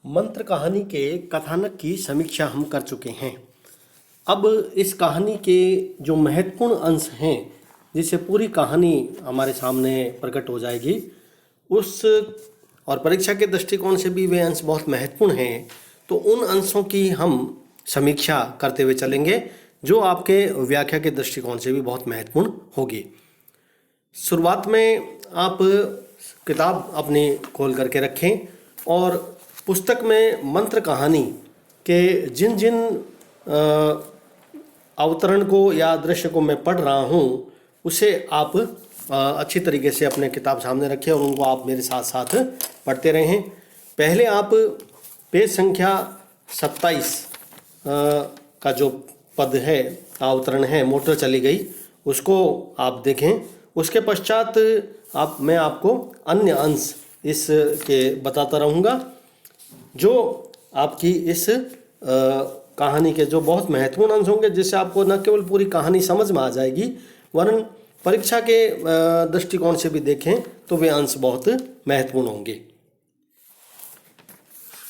मंत्र कहानी के कथानक की समीक्षा हम कर चुके हैं। अब इस कहानी के जो महत्वपूर्ण अंश हैं जिससे पूरी कहानी हमारे सामने प्रकट हो जाएगी, उस और परीक्षा के दृष्टिकोण से भी वे अंश बहुत महत्वपूर्ण हैं। तो उन अंशों की हम समीक्षा करते हुए चलेंगे जो आपके व्याख्या के दृष्टिकोण से भी बहुत महत्वपूर्ण होगी। शुरुआत में आप किताब अपनी खोल करके रखें और पुस्तक में मंत्र कहानी के जिन जिन अवतरण को या दृश्य को मैं पढ़ रहा हूँ उसे आप अच्छी तरीके से अपने किताब सामने रखें और उनको आप मेरे साथ साथ पढ़ते रहें। पहले आप पेज संख्या 27 का जो पद है, अवतरण है, मोटर चली गई, उसको आप देखें। उसके पश्चात मैं आपको अन्य अंश इस के बताता रहूँगा जो आपकी इस कहानी के जो बहुत महत्वपूर्ण अंश होंगे, जिससे आपको न केवल पूरी कहानी समझ में आ जाएगी वरन परीक्षा के दृष्टिकोण से भी देखें तो वे अंश बहुत महत्वपूर्ण होंगे।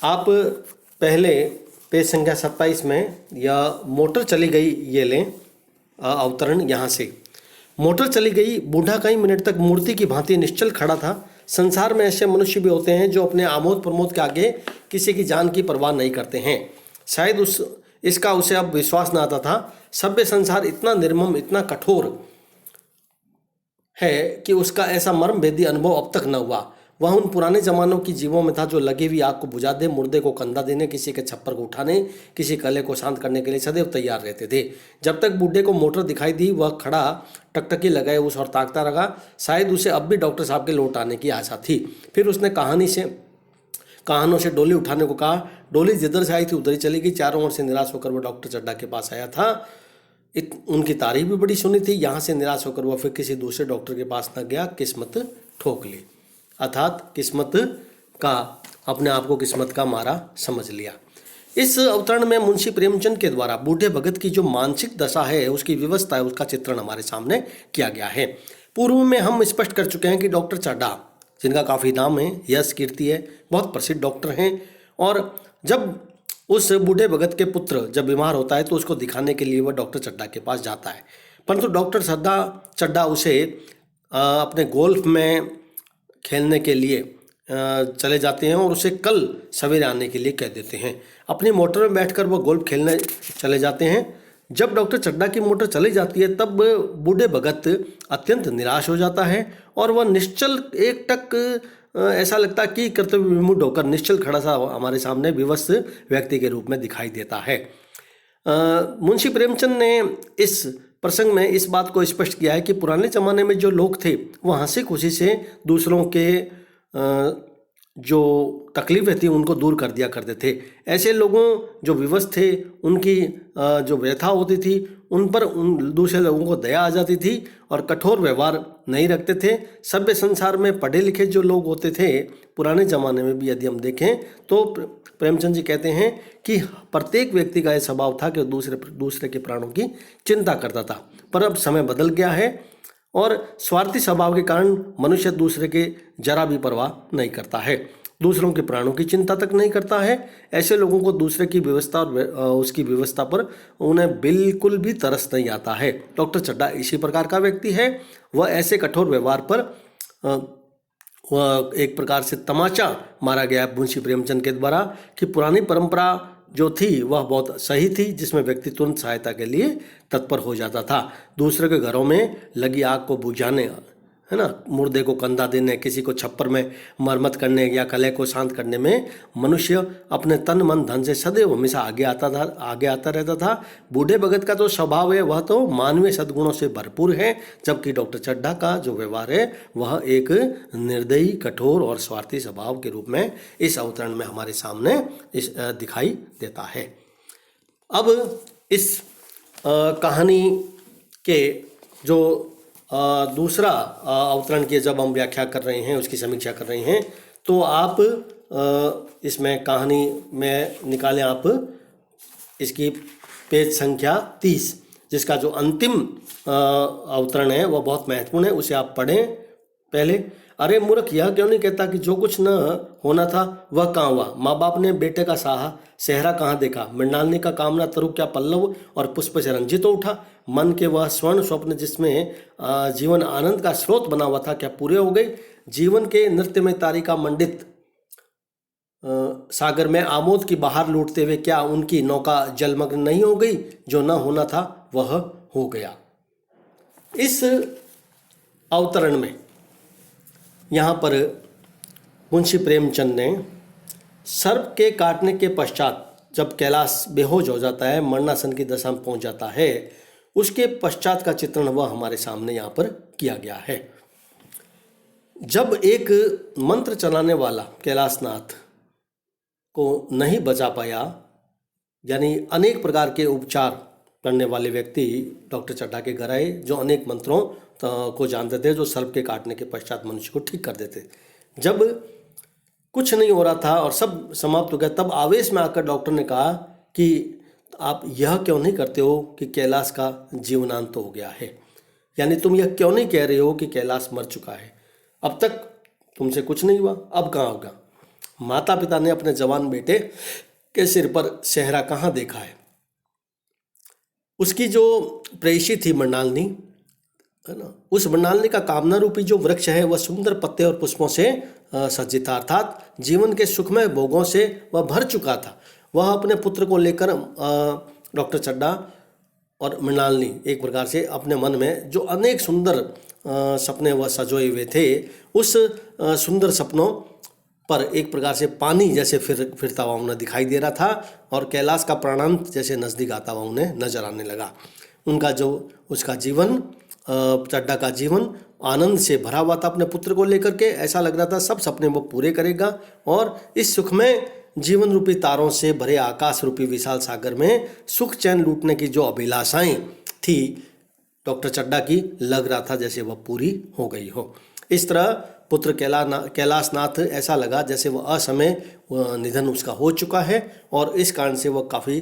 आप पहले पेज संख्या 27 में यह मोटर चली गई ये लें अवतरण। यहाँ से मोटर चली गई। बूढ़ा कई मिनट तक मूर्ति की भांति निश्चल खड़ा था। संसार में ऐसे मनुष्य भी होते हैं जो अपने आमोद प्रमोद के आगे किसी की जान की परवाह नहीं करते हैं। शायद इसका उसे अब विश्वास न आता था। सभ्य संसार इतना निर्मम, इतना कठोर है कि उसका ऐसा मर्मभेदी अनुभव अब तक न हुआ। वह उन पुराने जमानों की जीवों में था जो लगी हुई आग को बुझा दे, मुर्दे को कंधा देने, किसी के छप्पर को उठाने, किसी कले को शांत करने के लिए सदैव तैयार रहते थे। जब तक बूढ़े को मोटर दिखाई दी वह खड़ा टकटकी लगाए उस और ताकता रहा। शायद उसे अब भी डॉक्टर साहब के लौट आने की आशा थी। फिर उसने कहानों से डोली उठाने को कहा। डोली जिधर से आई थी उधर ही चली गई। चारों ओर से निराश होकर वह डॉक्टर चड्ढा के पास आया था। उनकी तारीफ भी बड़ी सुनी थी। यहाँ से निराश होकर वह फिर किसी दूसरे डॉक्टर के पास न गया। किस्मत ठोक ली, अर्थात किस्मत का अपने आप को किस्मत का मारा समझ लिया। इस अवतरण में मुंशी प्रेमचंद के द्वारा बूढ़े भगत की जो मानसिक दशा है, उसकी व्यवस्था है, उसका चित्रण हमारे सामने किया गया है। पूर्व में हम स्पष्ट कर चुके हैं कि डॉक्टर चड्ढा, जिनका काफ़ी नाम है, यश कीर्ति है, बहुत प्रसिद्ध डॉक्टर हैं। और जब उस बूढ़े भगत के पुत्र जब बीमार होता है तो उसको दिखाने के लिए वह डॉक्टर चड्ढा के पास जाता है, परंतु डॉक्टर चड्ढा उसे अपने गोल्फ में खेलने के लिए चले जाते हैं और उसे कल सवेरे आने के लिए कह देते हैं। अपनी मोटर में बैठकर वो गोल्फ खेलने चले जाते हैं। जब डॉक्टर चड्ढा की मोटर चली जाती है तब बूढ़े भगत अत्यंत निराश हो जाता है और वह निश्चल एकटक ऐसा लगता कि कर्तव्य विमुख होकर निश्चल खड़ा सा हमारे सामने विवश व्यक्ति के रूप में दिखाई देता है। मुंशी प्रेमचंद ने इस प्रसंग में इस बात को स्पष्ट किया है कि पुराने ज़माने में जो लोग थे वह हंसी खुशी से दूसरों के जो तकलीफ़ें थी उनको दूर कर दिया करते थे। ऐसे लोगों जो विवश थे उनकी जो व्यथा होती थी उन पर उन दूसरे लोगों को दया आ जाती थी और कठोर व्यवहार नहीं रखते थे। सभ्य संसार में पढ़े लिखे जो लोग होते थे पुराने ज़माने में भी यदि हम देखें तो प्रेमचंद जी कहते हैं कि प्रत्येक व्यक्ति का यह स्वभाव था कि दूसरे के प्राणों की चिंता करता था। पर अब समय बदल गया है और स्वार्थी स्वभाव के कारण मनुष्य दूसरे के जरा भी परवाह नहीं करता है, दूसरों के प्राणों की चिंता तक नहीं करता है। ऐसे लोगों को दूसरे की व्यवस्था और उसकी व्यवस्था पर उन्हें बिल्कुल भी तरस नहीं आता है। डॉक्टर चड्ढा इसी प्रकार का व्यक्ति है। वह ऐसे कठोर व्यवहार पर वह एक प्रकार से तमाचा मारा गया मुंशी प्रेमचंद के द्वारा कि पुरानी परंपरा जो थी वह बहुत सही थी, जिसमें व्यक्ति तुरंत सहायता के लिए तत्पर हो जाता था। दूसरे के घरों में लगी आग को बुझाने, है ना, मुर्दे को कंधा देने, किसी को छप्पर में मरम्मत करने या कलह को शांत करने में मनुष्य अपने तन मन धन से सदैव हमेशा आगे आता रहता था। बूढ़े भगत का तो स्वभाव है वह तो मानवीय सद्गुणों से भरपूर है, जबकि डॉक्टर चड्ढा का जो व्यवहार है वह एक निर्दयी, कठोर और स्वार्थी स्वभाव के रूप में इस अवतरण में हमारे सामने दिखाई देता है। अब इस कहानी के जो दूसरा अवतरण की जब हम व्याख्या कर रहे हैं, उसकी समीक्षा कर रहे हैं, तो आप इसमें कहानी में निकालें आप इसकी पेज संख्या 30, जिसका जो अंतिम अवतरण है वह बहुत महत्वपूर्ण है, उसे आप पढ़ें। पहले अरे मूर्ख, यह क्यों नहीं कहता कि जो कुछ न होना था वह कहाँ हुआ? माँ बाप ने बेटे का सेहरा कहाँ देखा? मृणालिनी का कामना तरु क्या पल्लव और पुष्प से रंजित हो उठा? मन के वह स्वर्ण स्वप्न जिसमें जीवन आनंद का स्रोत बना हुआ था क्या पूरे हो गए? जीवन के नृत्य में तारिका मंडित सागर में आमोद की बहार लूटते हुए क्या उनकी नौका जलमग्न नहीं हो गई? जो न होना था वह हो गया। इस अवतरण में यहाँ पर मुंशी प्रेमचंद ने सर्प के काटने के पश्चात जब कैलाश बेहोश हो जाता है, मरणासन की दशा में पहुँच जाता है, उसके पश्चात का चित्रण वह हमारे सामने यहाँ पर किया गया है। जब एक मंत्र चलाने वाला कैलाशनाथ को नहीं बचा पाया, यानी अनेक प्रकार के उपचार करने वाले व्यक्ति डॉक्टर चड्ढा के घर आए, जो अनेक मंत्रों को जानते थे, जो सर्प के काटने के पश्चात मनुष्य को ठीक कर देते। जब कुछ नहीं हो रहा था और सब समाप्त हो गया, तब आवेश में आकर डॉक्टर ने कहा कि आप यह क्यों नहीं करते हो कि कैलाश का जीवनांत हो गया है, यानी तुम यह क्यों नहीं कह रहे हो कि कैलाश मर चुका है? अब तक तुमसे कुछ नहीं हुआ, अब कहाँ होगा? माता पिता ने अपने जवान बेटे के सिर पर सेहरा कहाँ देखा है? उसकी जो प्रेयसी थी मृणालिनी, है ना, उस मृणालिनी का कामना रूपी जो वृक्ष है वह सुंदर पत्ते और पुष्पों से सज्जित था, अर्थात जीवन के सुखमय भोगों से वह भर चुका था। वह अपने पुत्र को लेकर डॉक्टर चड्ढा और मृणालिनी एक प्रकार से अपने मन में जो अनेक सुंदर सपने वह सजोए हुए थे, उस सुंदर सपनों पर एक प्रकार से पानी जैसे फिरता हुआ उन्हें दिखाई दे रहा था और कैलाश का प्राणांत जैसे नज़दीक आता हुआ उन्हें नजर आने लगा। उनका जो उसका जीवन, चड्ढा का जीवन आनंद से भरा हुआ था अपने पुत्र को लेकर के। ऐसा लग रहा था सब सपने वो पूरे करेगा और इस सुखमय जीवन रूपी तारों से भरे आकाश रूपी विशाल सागर में सुख चैन लूटने की जो अभिलाषाएं थी डॉक्टर चड्ढा की, लग रहा था जैसे वह पूरी हो गई हो। इस तरह पुत्र कैलाशनाथ ऐसा लगा जैसे वह असमय निधन उसका हो चुका है और इस कारण से वह काफ़ी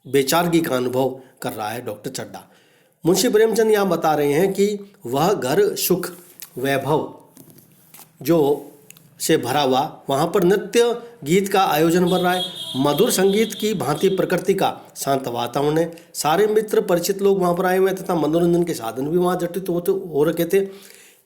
बेचारगी का अनुभव कर रहा है डॉक्टर चड्ढा। मुंशी प्रेमचंद यहाँ बता रहे हैं कि वह घर सुख वैभव जो से भरा हुआ, वहाँ पर नृत्य गीत का आयोजन बन रहा है, मधुर संगीत की भांति प्रकृति का शांत वातावरण है, सारे मित्र परिचित लोग वहाँ पर आए हुए तथा मनोरंजन के साधन भी वहाँ जटित हो रखे थे।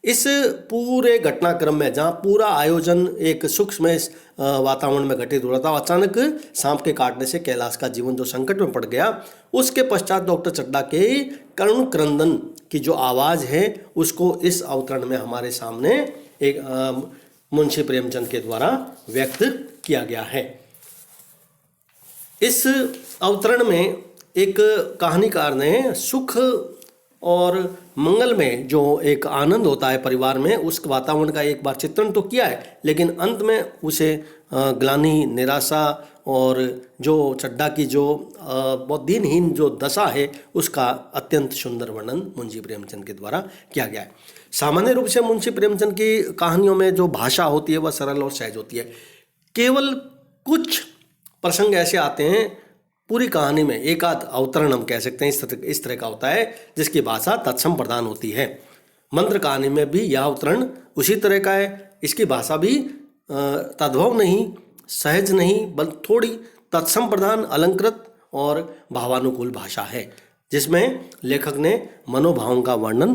इस पूरे घटनाक्रम में जहाँ पूरा आयोजन एक सुखमय वातावरण में घटित हो रहा था, अचानक सांप के काटने से कैलाश का जीवन जो संकट में पड़ गया, उसके पश्चात डॉक्टर चड्ढा के करुण क्रंदन की जो आवाज़ है उसको इस अवतरण में हमारे सामने एक मुंशी प्रेमचंद के द्वारा व्यक्त किया गया है। इस अवतरण में एक कहानीकार ने सुख और मंगल में जो एक आनंद होता है परिवार में, उस वातावरण का एक बार चित्रण तो किया है, लेकिन अंत में उसे ग्लानि, निराशा और जो चड्ढा की जो बहुत दीनहीन जो दशा है उसका अत्यंत सुंदर वर्णन मुंशी प्रेमचंद के द्वारा किया गया है। सामान्य रूप से मुंशी प्रेमचंद की कहानियों में जो भाषा होती है वह सरल और सहज होती है। केवल कुछ प्रसंग ऐसे आते हैं पूरी कहानी में, एक आध अवतरण हम कह सकते हैं इस तरह का होता है जिसकी भाषा तत्सम प्रधान होती है। मंत्र कहानी में भी यह अवतरण उसी तरह का है। इसकी भाषा भी तद्भव नहीं, सहज नहीं, बल्कि थोड़ी तत्सम प्रधान, अलंकृत और भावानुकूल भाषा है, जिसमें लेखक ने मनोभावों का वर्णन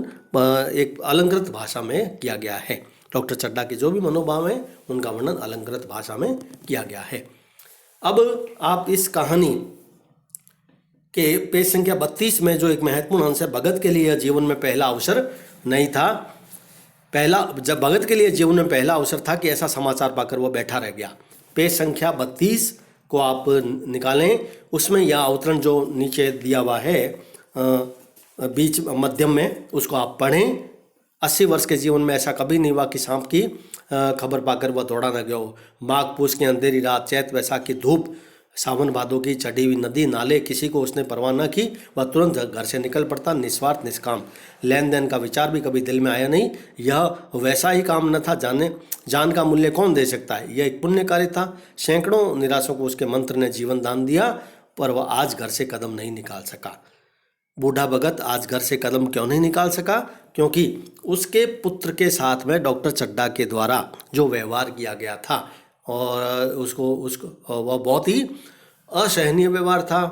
एक अलंकृत भाषा में किया गया है। डॉक्टर चड्ढा के जो भी मनोभाव हैं उनका वर्णन अलंकृत भाषा में किया गया है। अब आप इस कहानी के पेज संख्या 32 में जो एक महत्वपूर्ण अंश है, भगत के लिए जीवन में पहला अवसर नहीं था। जब भगत के लिए जीवन में पहला अवसर था कि ऐसा समाचार पाकर वह बैठा रह गया। पेज संख्या 32 को आप निकालें, उसमें यह अवतरण जो नीचे दिया हुआ है बीच मध्यम में, उसको आप पढ़ें। 80 वर्ष के जीवन में ऐसा कभी नहीं हुआ कि सांप की खबर पाकर वह दौड़ा न गया हो। माघ पूस की अंधेरी रात, चैत वैसाख की धूप, सावन भादों की चढ़ी हुई नदी नाले, किसी को उसने परवाह न की। वह तुरंत घर से निकल पड़ता, निस्वार्थ निष्काम। लेन देन का विचार भी कभी दिल में आया नहीं। यह वैसा ही काम न था, जान का मूल्य कौन दे सकता है। यह एक पुण्य कार्य था। सैकड़ों निराशों को उसके मंत्र ने जीवन दान दिया, पर वह आज घर से कदम नहीं निकाल सका। बूढ़ा भगत आज घर से कदम क्यों नहीं निकाल सका? क्योंकि उसके पुत्र के साथ में डॉक्टर चड्ढा के द्वारा जो व्यवहार किया गया था और उसको उसको वह बहुत ही असहनीय व्यवहार था,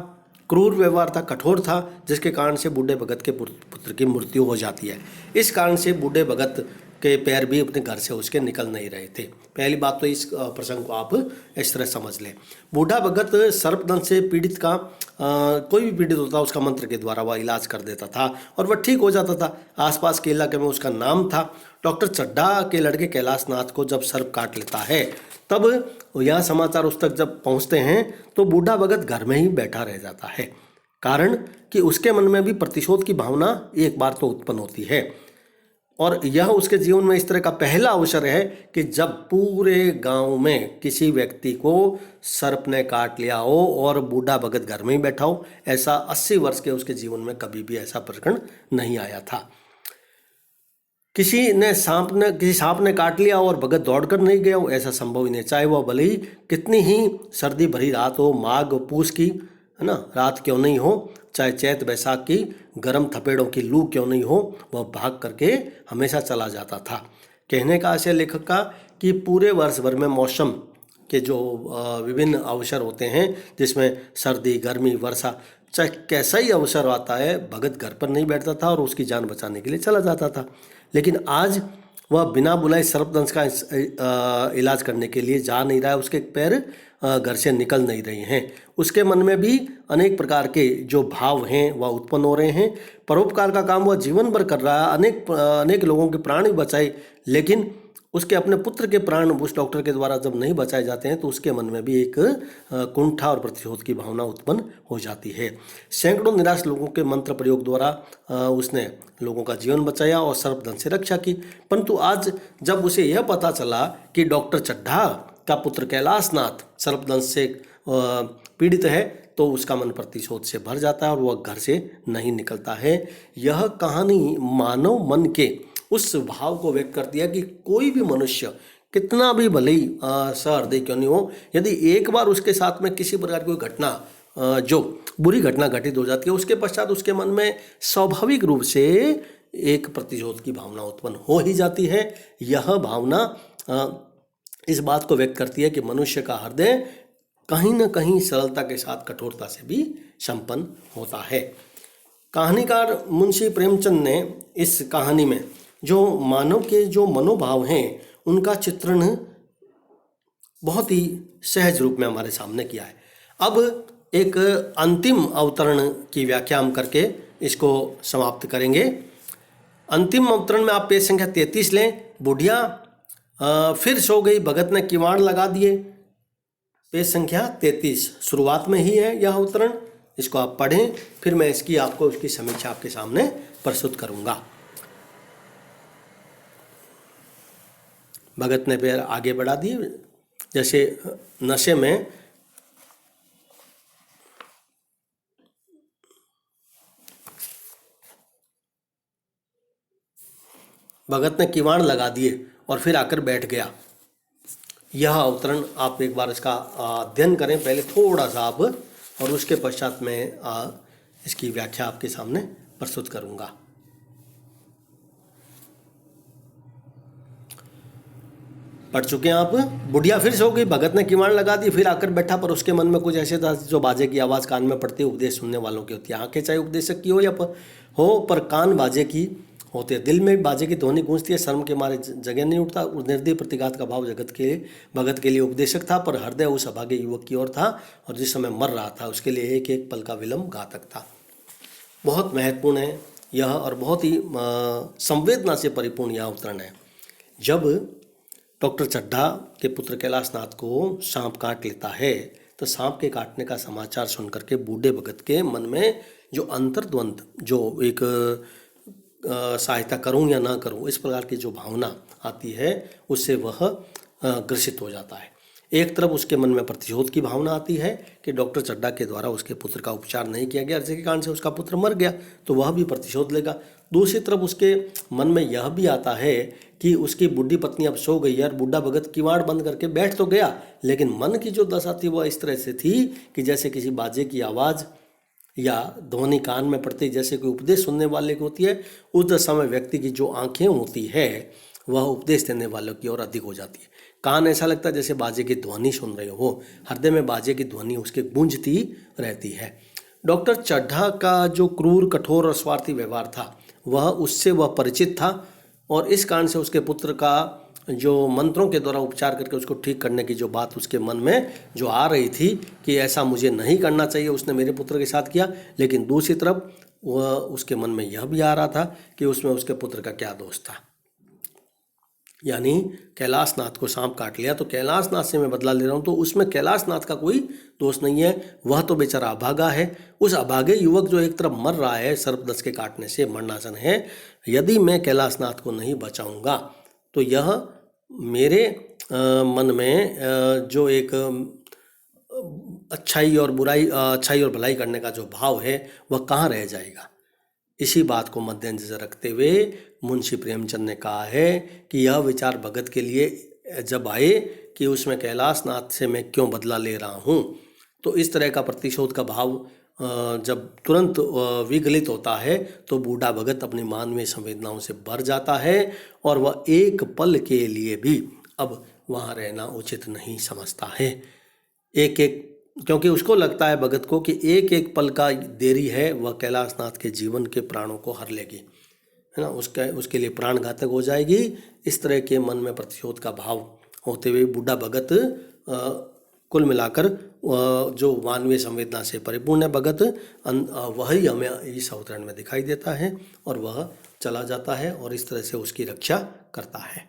क्रूर व्यवहार था, कठोर था, जिसके कारण से बूढ़े भगत के पुत्र की मृत्यु हो जाती है। इस कारण से बूढ़े भगत के पैर भी अपने घर से उसके निकल नहीं रहे थे। पहली बात तो इस प्रसंग को आप इस तरह समझ लें। बूढ़ा भगत सर्पदंश से पीड़ित का कोई भी पीड़ित होता उसका मंत्र के द्वारा वह इलाज कर देता था और वह ठीक हो जाता था। आसपास के इलाके में उसका नाम था। डॉक्टर चड्ढा के लड़के कैलाश नाथ को जब सर्प काट लेता है तब यह समाचार उस तक जब पहुंचते हैं तो बूढ़ा भगत घर में ही बैठा रह जाता है। कारण कि उसके मन में भी प्रतिशोध की भावना एक बार तो उत्पन्न होती है और यह उसके जीवन में इस तरह का पहला अवसर है कि जब पूरे गांव में किसी व्यक्ति को सर्प ने काट लिया हो और बूढ़ा भगत घर में ही बैठा हो। ऐसा 80 वर्ष के उसके जीवन में कभी भी ऐसा प्रकरण नहीं आया था। किसी सांप ने काट लिया और भगत दौड़कर नहीं गया हो, ऐसा संभव ही नहीं। चाहे वह भले ही कितनी ही सर्दी भरी रात हो, माघ पूस की है ना रात क्यों नहीं हो, चाहे चैत बैसाख की गर्म थपेड़ों की लू क्यों नहीं हो, वह भाग करके हमेशा चला जाता था। कहने का आशय लेखक का कि पूरे वर्ष भर में मौसम के जो विभिन्न अवसर होते हैं जिसमें सर्दी, गर्मी, वर्षा, चाहे कैसा ही अवसर आता है, भगत घर पर नहीं बैठता था और उसकी जान बचाने के लिए चला जाता था। लेकिन आज वह बिना बुलाए सर्पदंश का इलाज करने के लिए जा नहीं रहा है। उसके पैर घर से निकल नहीं रहे हैं। उसके मन में भी अनेक प्रकार के जो भाव हैं वह उत्पन्न हो रहे हैं। परोपकार का काम वह जीवन भर कर रहा है, अनेक लोगों के प्राण भी बचाए, लेकिन उसके अपने पुत्र के प्राण उस डॉक्टर के द्वारा जब नहीं बचाए जाते हैं तो उसके मन में भी एक कुंठा और प्रतिशोध की भावना उत्पन्न हो जाती है। सैकड़ों निराश लोगों के मंत्र प्रयोग द्वारा उसने लोगों का जीवन बचाया और सर्पदंश से रक्षा की। परंतु आज जब उसे यह पता चला कि डॉक्टर चड्ढा का पुत्र कैलाश नाथ सर्पदंश से पीड़ित है तो उसका मन प्रतिशोध से भर जाता है और वह घर से नहीं निकलता है। यह कहानी मानव मन के उस भाव को व्यक्त करती है कि कोई भी मनुष्य कितना भी भले ही सहृदय क्यों नहीं हो, यदि एक बार उसके साथ में किसी प्रकार की कोई घटना जो बुरी घटना घटित हो जाती है, उसके पश्चात उसके मन में स्वाभाविक रूप से एक प्रतिशोध की भावना उत्पन्न हो ही जाती है। यह भावना इस बात को व्यक्त करती है कि मनुष्य का हृदय कहीं न कहीं सरलता के साथ कठोरता से भी संपन्न होता है। कहानीकार मुंशी प्रेमचंद ने इस कहानी में जो मानव के जो मनोभाव हैं उनका चित्रण बहुत ही सहज रूप में हमारे सामने किया है। अब एक अंतिम अवतरण की व्याख्या हम करके इसको समाप्त करेंगे। अंतिम अवतरण में आप पेज संख्या 33 लें। बुढ़िया फिर सो गई, भगत ने किवाड़ लगा दिए। पेज संख्या 33 शुरुआत में ही है यह अवतरण। इसको आप पढ़ें, फिर मैं उसकी समीक्षा आपके सामने प्रस्तुत करूंगा। भगत ने पैर आगे बढ़ा दिए, जैसे नशे में भगत ने किवाड़ लगा दिए और फिर आकर बैठ गया। यह अवतरण आप एक बार इसका अध्ययन करें पहले थोड़ा सा आप, और उसके पश्चात मैं इसकी व्याख्या आपके सामने प्रस्तुत करूंगा। पढ़ चुके हैं आप। बुढ़िया फिर सो गई, भगत ने किवाड़ लगा दी, फिर आकर बैठा, पर उसके मन में कुछ ऐसे था जो बाजे की आवाज़ कान में पड़ती है उपदेश सुनने वालों की होती है। आंखें चाहे उपदेशक की हो या पर कान बाजे की होते हैं। दिल में बाजे की ध्वनि गूंजती है, शर्म के मारे जगह नहीं उठता। निर्दय प्रतिघात का भाव भगत के लिए उपदेशक था, पर हृदय उस अभागे युवक की ओर था और जिस समय मर रहा था उसके लिए एक एक पल का विलंब घातक था। बहुत महत्वपूर्ण है यह और बहुत ही संवेदना से परिपूर्ण यह अवतरण है। जब डॉक्टर चड्ढा के पुत्र कैलाश नाथ को सांप काट लेता है तो सांप के काटने का समाचार सुनकर के बूढ़े भगत के मन में जो अंतर्द्वंद, जो एक सहायता करूं या ना करूं, इस प्रकार की जो भावना आती है उससे वह ग्रसित हो जाता है। एक तरफ उसके मन में प्रतिशोध की भावना आती है कि डॉक्टर चड्ढा के द्वारा उसके पुत्र का उपचार नहीं किया गया, जिसके कारण से उसका पुत्र मर गया, तो वह भी प्रतिशोध लेगा। दूसरी तरफ उसके मन में यह भी आता है कि उसकी बूढ़ी पत्नी अब सो गई है और बूढ़ा भगत किवाड़ बंद करके बैठ तो गया, लेकिन मन की जो दशा थी वह इस तरह से थी कि जैसे किसी बाजे की आवाज़ या ध्वनि कान में पड़ती जैसे कोई उपदेश सुनने वाले को होती है, उस दशा में व्यक्ति की जो आंखें होती है वह उपदेश देने वालों की ओर अधिक हो जाती है। कान ऐसा लगता है जैसे बाजे की ध्वनि सुन रहे हो, हृदय में बाजे की ध्वनि उसके गूंजती रहती है। डॉक्टर चड्ढा का जो क्रूर, कठोर और स्वार्थी व्यवहार था वह परिचित था और इस कारण से उसके पुत्र का जो मंत्रों के द्वारा उपचार करके उसको ठीक करने की जो बात उसके मन में जो आ रही थी कि ऐसा मुझे नहीं करना चाहिए, उसने मेरे पुत्र के साथ किया। लेकिन दूसरी तरफ वह उसके मन में यह भी आ रहा था कि उसमें उसके पुत्र का क्या दोष था। यानी कैलाशनाथ को सांप काट लिया तो कैलाशनाथ से मैं बदला ले रहा हूँ, तो उसमें कैलाशनाथ का कोई दोष नहीं है, वह तो बेचारा अभागा है। उस अभागे युवक जो एक तरफ मर रहा है सर्पदंश के काटने से, मरणासन है, यदि मैं कैलाशनाथ को नहीं बचाऊंगा तो यह मेरे मन में जो एक अच्छाई और भलाई करने का जो भाव है वह कहाँ रह जाएगा। इसी बात को मद्देनजर रखते हुए मुंशी प्रेमचंद ने कहा है कि यह विचार भगत के लिए जब आए कि उसमें कैलाशनाथ से मैं क्यों बदला ले रहा हूँ, तो इस तरह का प्रतिशोध का भाव जब तुरंत विगलित होता है तो बूढ़ा भगत अपनी मानवीय संवेदनाओं से भर जाता है और वह एक पल के लिए भी अब वहाँ रहना उचित नहीं समझता है। क्योंकि उसको लगता है भगत को कि एक एक पल का देरी है वह कैलाशनाथ के जीवन के प्राणों को हर लेगी, है ना, उसके लिए प्राण घातक हो जाएगी। इस तरह के मन में प्रतिशोध का भाव होते हुए बूढ़ा भगत कुल मिलाकर जो मानवीय संवेदना से परिपूर्ण है भगत, वही हमें इस अवतरण में दिखाई देता है और वह चला जाता है और इस तरह से उसकी रक्षा करता है।